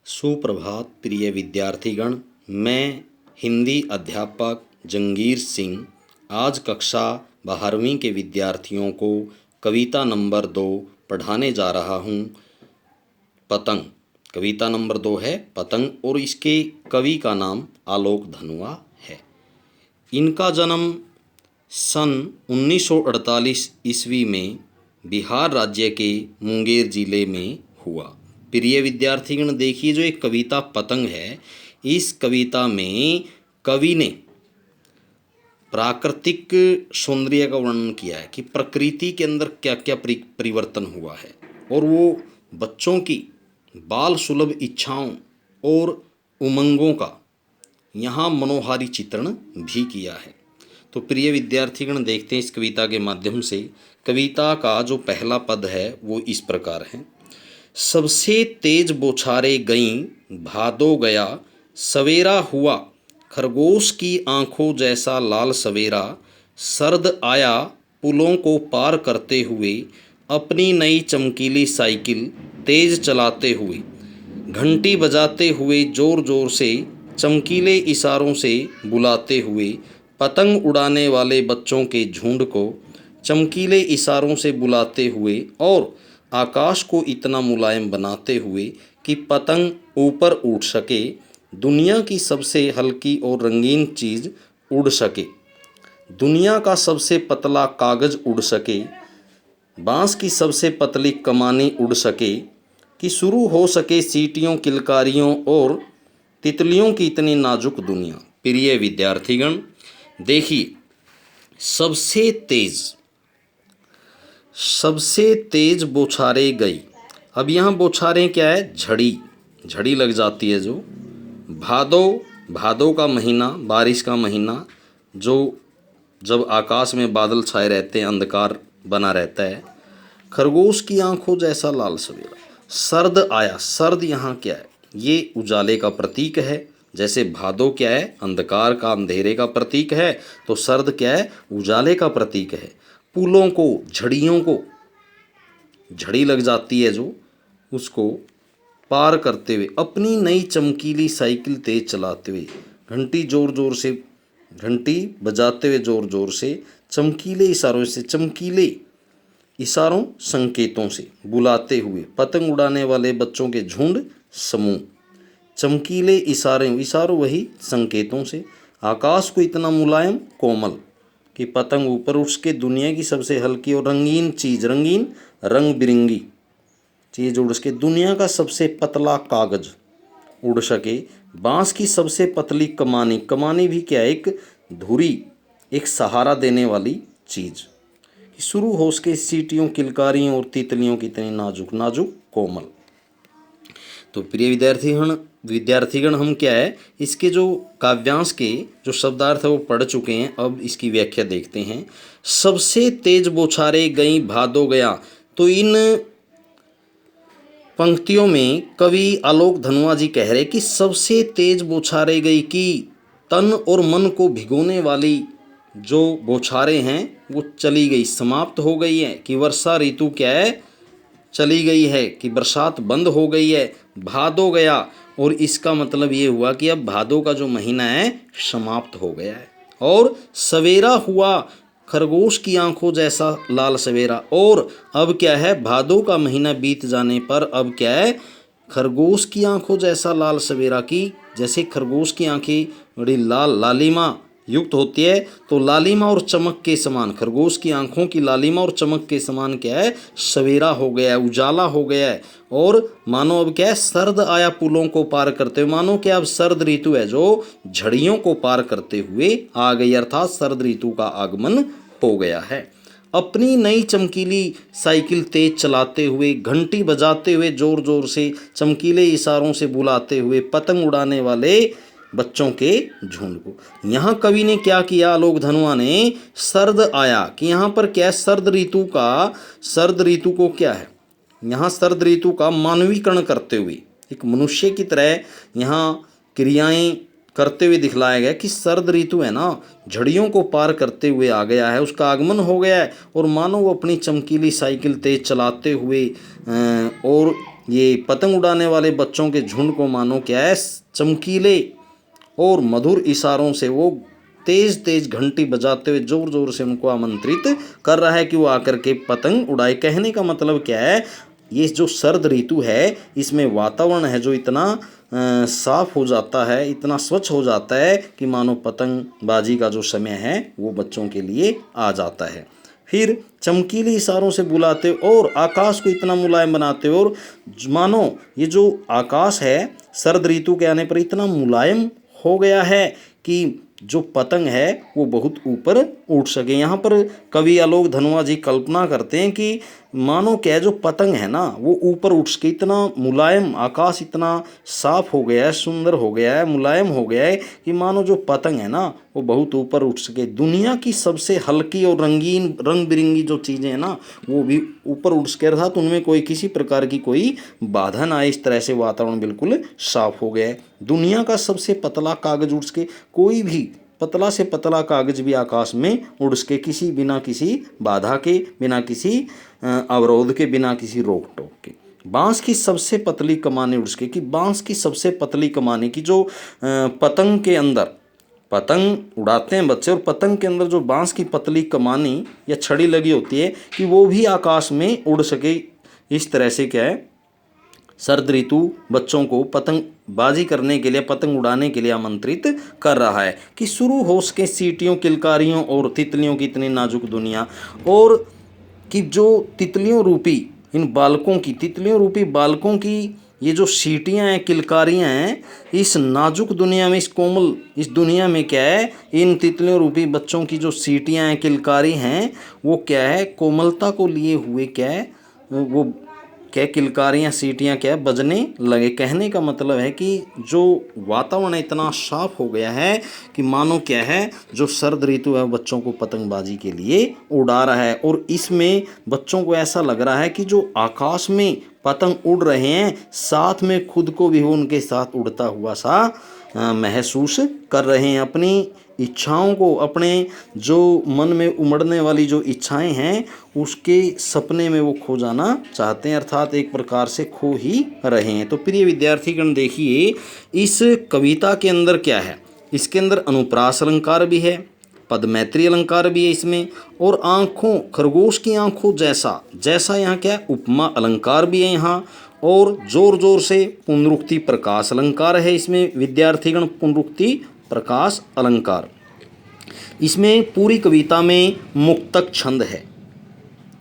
सुप्रभात प्रिय विद्यार्थीगण। मैं हिंदी अध्यापक जंगीर सिंह आज कक्षा 12वीं के विद्यार्थियों को कविता नंबर 2 पढ़ाने जा रहा हूँ। पतंग। कविता नंबर 2 है पतंग और इसके कवि का नाम आलोक धनुआ है। इनका जन्म सन 1948 ईस्वी में बिहार राज्य के मुंगेर जिले में हुआ। प्रिय विद्यार्थीगण, देखिए जो एक कविता पतंग है, इस कविता में कवि ने प्राकृतिक सौंदर्य का वर्णन किया है कि प्रकृति के अंदर क्या क्या परिवर्तन हुआ है और वो बच्चों की बाल सुलभ इच्छाओं और उमंगों का यहाँ मनोहारी चित्रण भी किया है। तो प्रिय विद्यार्थीगण, देखते हैं इस कविता के माध्यम से। कविता का जो पहला पद है वो इस प्रकार है। सबसे तेज बौछारें गईं भादो गया, सवेरा हुआ खरगोश की आंखों जैसा लाल सवेरा, सर्द आया पुलों को पार करते हुए, अपनी नई चमकीली साइकिल तेज चलाते हुए, घंटी बजाते हुए जोर जोर से, चमकीले इशारों से बुलाते हुए, पतंग उड़ाने वाले बच्चों के झुंड को चमकीले इशारों से बुलाते हुए और आकाश को इतना मुलायम बनाते हुए कि पतंग ऊपर उड़ सके, दुनिया की सबसे हल्की और रंगीन चीज़ उड़ सके, दुनिया का सबसे पतला कागज़ उड़ सके, बांस की सबसे पतली कमानी उड़ सके, कि शुरू हो सके सीटियों किलकारियों और तितलियों की इतनी नाजुक दुनिया। प्रिय विद्यार्थीगण, देखिए सबसे तेज बौछारें गई। अब यहाँ बौछारें क्या है? झड़ी लग जाती है। जो भादो का महीना, बारिश का महीना, जो जब आकाश में बादल छाए रहते हैं, अंधकार बना रहता है। खरगोश की आंखों जैसा लाल सवेरा। सर्द आया। सर्द यहाँ क्या है? ये उजाले का प्रतीक है। जैसे भादो क्या है? अंधकार का, अंधेरे का प्रतीक है, तो सर्द क्या है? उजाले का प्रतीक है। पुलों को, झड़ियों को, झड़ी लग जाती है जो, उसको पार करते हुए, अपनी नई चमकीली साइकिल तेज चलाते हुए, घंटी बजाते हुए जोर जोर से, चमकीले इशारों संकेतों से बुलाते हुए, पतंग उड़ाने वाले बच्चों के झुंड समूह, चमकीले इशारों वही संकेतों से, आकाश को इतना मुलायम कोमल कि पतंग ऊपर उठ के दुनिया की सबसे हल्की और रंगीन चीज़, रंगीन रंग बिरंगी चीज़ उड़ सके, दुनिया का सबसे पतला कागज उड़ सके, बांस की सबसे पतली कमानी भी क्या है? एक धुरी, एक सहारा देने वाली चीज़, शुरू हो सके सीटियों किलकारियों और तितलियों की इतनी नाजुक कोमल। तो प्रिय विद्यार्थीगण, हम क्या है, इसके जो काव्यांश के जो शब्दार्थ है वो पढ़ चुके हैं। अब इसकी व्याख्या देखते हैं। सबसे तेज बौछारें गई भादो गया। तो इन पंक्तियों में कवि आलोक धनुआ जी कह रहे कि सबसे तेज बौछारें गई, कि तन और मन को भिगोने वाली जो बौछारें हैं वो चली गई, समाप्त हो गई है, कि वर्षा ऋतु क्या है? चली गई है, कि बरसात बंद हो गई है। भादो गया, और इसका मतलब ये हुआ कि अब भादो का जो महीना है समाप्त हो गया है। और सवेरा हुआ खरगोश की आंखों जैसा लाल सवेरा। और अब क्या है? भादो का महीना बीत जाने पर अब क्या है? खरगोश की आंखों जैसा लाल सवेरा, की जैसे खरगोश की आंखें बड़ी लालिमा युक्त होती है, तो लालिमा और चमक के समान, खरगोश की आंखों की लालिमा और चमक के समान क्या है? सवेरा हो गया है, उजाला हो गया है। और मानो अब क्या है? सर्द आया पुलों को पार करते हुए, मानो क्या अब सर्द ऋतु है जो झड़ियों को पार करते हुए आ गई, अर्थात सर्द ऋतु का आगमन हो गया है। अपनी नई चमकीली साइकिल तेज चलाते हुए, घंटी बजाते हुए जोर जोर से, चमकीले इशारों से बुलाते हुए, पतंग उड़ाने वाले बच्चों के झुंड को। यहाँ कवि ने क्या किया? आलोक धनुआ ने सर्द आया, कि यहाँ पर क्या है? सर्द ऋतु को क्या है? यहाँ सर्द ऋतु का मानवीकरण करते हुए, एक मनुष्य की तरह यहाँ क्रियाएं करते हुए दिखलाया गया कि सर्द ऋतु है ना, झड़ियों को पार करते हुए आ गया है, उसका आगमन हो गया है। और मानो वो अपनी चमकीली साइकिल तेज चलाते हुए और ये पतंग उड़ाने वाले बच्चों के झुंड को मानो क्या है, चमकीले और मधुर इशारों से वो तेज तेज घंटी बजाते हुए जोर जोर से उनको आमंत्रित कर रहा है कि वो आकर के पतंग उड़ाए। कहने का मतलब क्या है, ये जो शरद ऋतु है इसमें वातावरण है जो इतना साफ हो जाता है, इतना स्वच्छ हो जाता है कि मानो पतंगबाजी का जो समय है वो बच्चों के लिए आ जाता है। फिर चमकीले इशारों से बुलाते और आकाश को इतना मुलायम बनाते और मानो ये जो आकाश है शरद ऋतु के आने पर इतना मुलायम हो गया है कि जो पतंग है वो बहुत ऊपर उड़ सके। यहाँ पर कवि आलोक धनवा जी कल्पना करते हैं कि मानो क्या जो पतंग है ना वो ऊपर उठ सके, इतना मुलायम, आकाश इतना साफ हो गया है, सुंदर हो गया है, मुलायम हो गया है कि मानो जो पतंग है ना वो बहुत ऊपर उठ सके। दुनिया की सबसे हल्की और रंगीन रंग बिरंगी जो चीज़ें हैं ना वो भी ऊपर उठ सके, अर्थात उनमें कोई किसी प्रकार की कोई बाधा ना आए। इस तरह से वातावरण बिल्कुल साफ हो गया है। दुनिया का सबसे पतला कागज उड़ सके, कोई भी पतला से पतला कागज भी आकाश में उड़ सके, किसी बिना किसी बाधा के, बिना किसी अवरोध के, बिना किसी रोक टोक के। बांस की सबसे पतली कमाने उड़ सके, कि बांस की सबसे पतली कमाने की जो पतंग के अंदर, पतंग उड़ाते हैं बच्चे और पतंग के अंदर जो बांस की पतली कमानी या छड़ी लगी होती है कि वो भी आकाश में उड़ सके। इस तरह से क्या है शरद ऋतु बच्चों को पतंगबाजी करने के लिए, पतंग उड़ाने के लिए आमंत्रित कर रहा है कि शुरू हो सके सीटियों, किलकारियों और तितलियों की इतनी नाजुक दुनिया, और कि जो तितलियों रूपी इन बालकों की, तितलियों रूपी बालकों की ये जो सीटियाँ हैं, किलकारियाँ हैं, इस नाजुक दुनिया में, इस कोमल इस दुनिया में क्या है, इन तितलियों रूपी बच्चों की जो सीटियाँ हैं, किलकारी हैं, वो क्या है कोमलता को लिए हुए क्या है, वो क्या किलकारियाँ, सीटियाँ क्या बजने लगे। कहने का मतलब है कि जो वातावरण इतना साफ हो गया है कि मानो क्या है जो शरद ऋतु है बच्चों को पतंगबाजी के लिए उड़ा रहा है। और इसमें बच्चों को ऐसा लग रहा है कि जो आकाश में पतंग उड़ रहे हैं साथ में खुद को भी उनके साथ उड़ता हुआ सा महसूस कर रहे हैं। अपनी इच्छाओं को, अपने जो मन में उमड़ने वाली जो इच्छाएं हैं उसके सपने में वो खो जाना चाहते हैं, अर्थात एक प्रकार से खो ही रहे हैं। तो प्रिय विद्यार्थीगण देखिए इस कविता के अंदर क्या है, इसके अंदर अनुप्रास अलंकार भी है, पदमैत्री अलंकार भी है इसमें, और आँखों, खरगोश की आँखों जैसा, जैसा यहाँ क्या है उपमा अलंकार भी है यहाँ, और जोर जोर से पुनरुक्ति प्रकाश अलंकार है इसमें विद्यार्थीगण, पुनरुक्ति प्रकाश अलंकार। इसमें पूरी कविता में मुक्तक छंद है,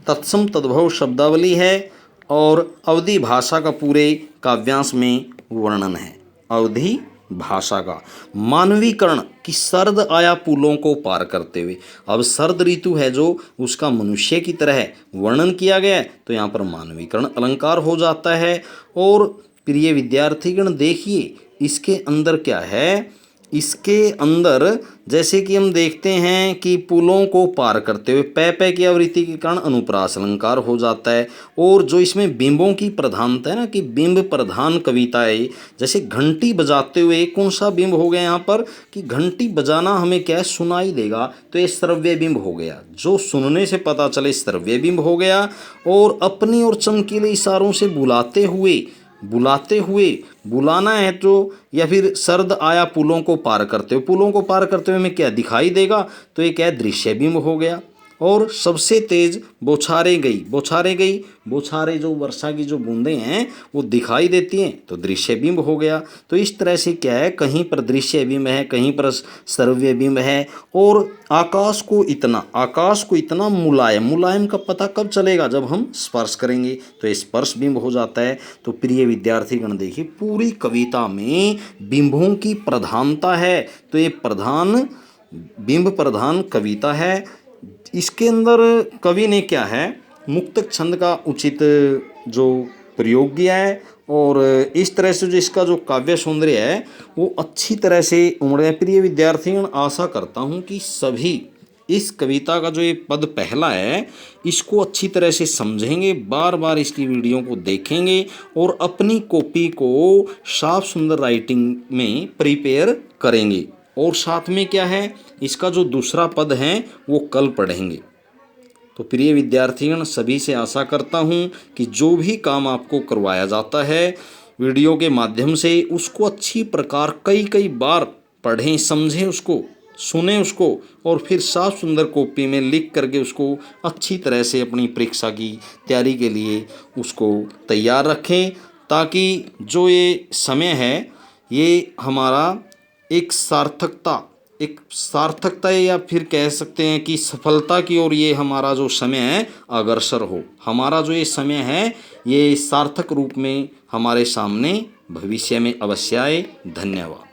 तत्सम तद्भव शब्दावली है और अवधी भाषा का पूरे काव्यांश में वर्णन है। अवधी भाषा का मानवीकरण कि शरद आया पुलों को पार करते हुए। अब शरद ऋतु है जो उसका मनुष्य की तरह वर्णन किया गया है तो यहाँ पर मानवीकरण अलंकार हो जाता है। और प्रिय विद्यार्थीगण देखिए इसके अंदर क्या है, इसके अंदर जैसे कि हम देखते हैं कि पुलों को पार करते हुए पै की आवृत्ति के कारण अनुप्रास अलंकार हो जाता है। और जो इसमें बिंबों की प्रधानता है ना कि बिंब प्रधान कविता है, जैसे घंटी बजाते हुए कौन सा बिंब हो गया यहाँ पर कि घंटी बजाना हमें क्या है सुनाई देगा तो ये श्रव्य बिंब हो गया, जो सुनने से पता चले श्रव्य बिंब हो गया। और अपनी और चमकीले इशारों से बुलाते हुए बुलाना है तो, या फिर शरद आया पुलों को पार करते हुए, पुलों को पार करते हुए हमें क्या दिखाई देगा तो ये क्या है दृश्य बिंब हो गया। और सबसे तेज बौछारे बौछारे जो वर्षा की जो बूंदें हैं वो दिखाई देती हैं तो दृश्य बिंब हो गया। तो इस तरह से क्या है कहीं पर दृश्य बिंब है, कहीं पर श्रव्य बिंब है। और आकाश को इतना मुलायम का पता कब चलेगा जब हम स्पर्श करेंगे तो ये स्पर्श बिंब हो जाता है। तो प्रिय विद्यार्थीगण देखिए पूरी कविता में बिंबों की प्रधानता है तो ये बिंब प्रधान कविता है। इसके अंदर कवि ने क्या है मुक्तक छंद का उचित जो प्रयोग किया है और इस तरह से जो इसका जो काव्य सौंदर्य है वो अच्छी तरह से उमड़ गया। प्रिय विद्यार्थियों आशा करता हूँ कि सभी इस कविता का जो ये पद पहला है इसको अच्छी तरह से समझेंगे, बार बार इसकी वीडियो को देखेंगे और अपनी कॉपी को साफ सुंदर राइटिंग में प्रिपेयर करेंगे। और साथ में क्या है इसका जो दूसरा पद है वो कल पढ़ेंगे। तो प्रिय विद्यार्थियों, सभी से आशा करता हूँ कि जो भी काम आपको करवाया जाता है वीडियो के माध्यम से, उसको अच्छी प्रकार कई कई बार पढ़ें, समझें, उसको सुने, उसको और फिर साफ सुंदर कॉपी में लिख करके उसको अच्छी तरह से अपनी परीक्षा की तैयारी के लिए उसको तैयार रखें, ताकि जो ये समय है ये हमारा एक सार्थकता या फिर कह सकते हैं कि सफलता की ओर ये हमारा जो समय है अग्रसर हो। हमारा जो ये समय है ये सार्थक रूप में हमारे सामने भविष्य में अवश्य आए। धन्यवाद।